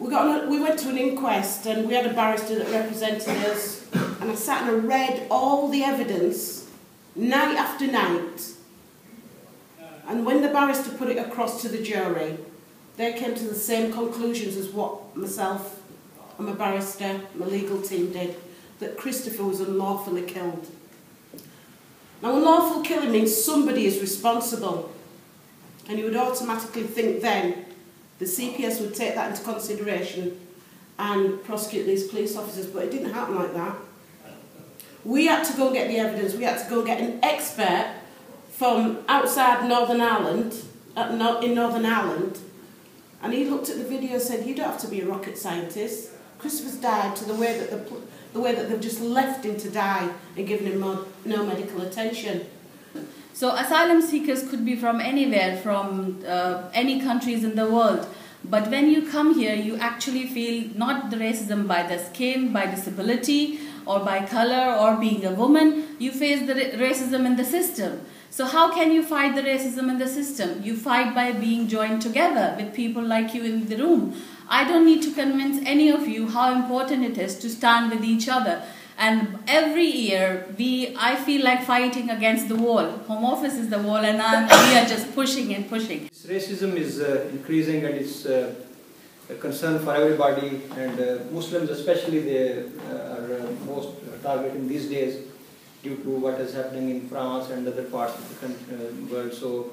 We went to an inquest and we had a barrister that represented us, and I sat and I read all the evidence night after night, and when the barrister put it across to the jury, they came to the same conclusions as what myself and my barrister, my legal team did, that Christopher was unlawfully killed. Now, unlawful killing means somebody is responsible, and you would automatically think then the CPS would take that into consideration and prosecute these police officers, but it didn't happen like that. We had to go and get the evidence. We had to go and get an expert from outside Northern Ireland, in Northern Ireland, and he looked at the video and said, "You don't have to be a rocket scientist. Christopher's died to the way that they've just left him to die and given him no medical attention." So asylum seekers could be from anywhere, from any countries in the world. But when you come here, you actually feel not the racism by the skin, by disability, or by color, or being a woman. You face the racism in the system. So how can you fight the racism in the system? You fight by being joined together with people like you in the room. I don't need to convince any of you how important it is to stand with each other. And every year, I feel like fighting against the wall. Home Office is the wall, and we are just pushing and pushing. This racism is increasing, and it's a concern for everybody. And Muslims especially, they are most targeted these days due to what is happening in France and other parts of the world. So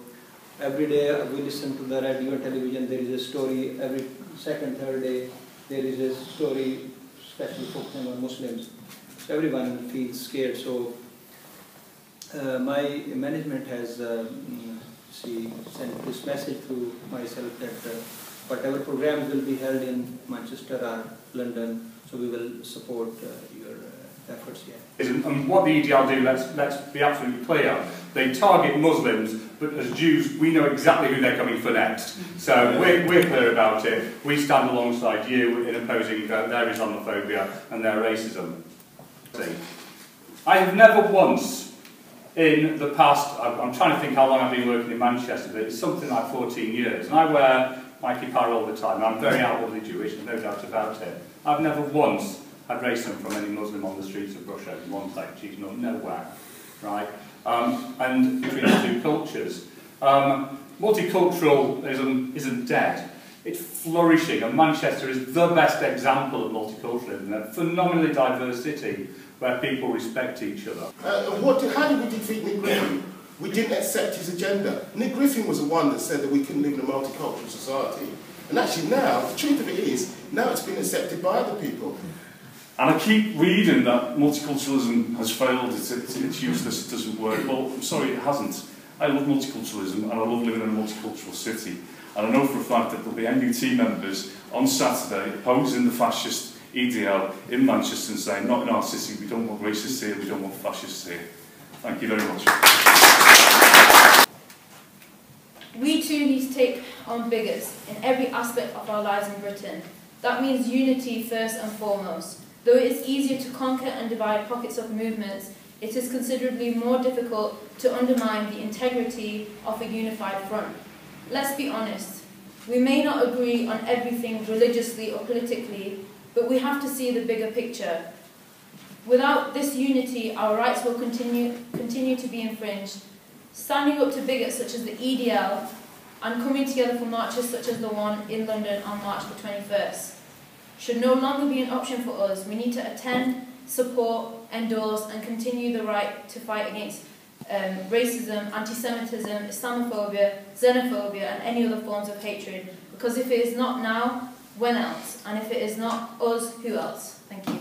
every day we listen to the radio and television, there is a story. Every second, third day, there is a story, especially focusing on Muslims. So everyone feels scared. So my management has sent this message to myself that whatever programs will be held in Manchester or London, so we will support your efforts here. And what the EDL do, let's be absolutely clear, they target Muslims, but as Jews we know exactly who they're coming for next. So we're clear about it. We stand alongside you in opposing their Islamophobia and their racism. I have never once in the past, I'm trying to think how long I've been working in Manchester, but it's something like 14 years, and I wear my kippah all the time. I'm very outwardly Jewish, no doubt about it. I've never once had racism from any Muslim on the streets of Russia in one place, geez, no, nowhere, right? And between the two cultures. Multiculturalism isn't dead. It's flourishing, and Manchester is the best example of multiculturalism, a phenomenally diverse city where people respect each other. How did we defeat Nick Griffin? We didn't accept his agenda. Nick Griffin was the one that said that we couldn't live in a multicultural society. And actually now, the truth of it is, now it's been accepted by other people. And I keep reading that multiculturalism has failed, it's useless, it doesn't work. Well, I'm sorry, it hasn't. I love multiculturalism and I love living in a multicultural city. And I know for a fact that there'll be NUT members on Saturday opposing the fascist EDL in Manchester and saying, not in our city, we don't want racists here, we don't want fascists here. Thank you very much. We too need to take on bigots in every aspect of our lives in Britain. That means unity first and foremost. Though it is easier to conquer and divide pockets of movements, it is considerably more difficult to undermine the integrity of a unified front. Let's be honest, we may not agree on everything religiously or politically, but we have to see the bigger picture. Without this unity, our rights will continue to be infringed. Standing up to bigots such as the EDL and coming together for marches such as the one in London on March the 21st should no longer be an option for us. We need to attend, support, endorse and continue the right to fight against racism, anti-Semitism, Islamophobia, xenophobia and any other forms of hatred. Because if it is not now, when else? And if it is not us, who else? Thank you.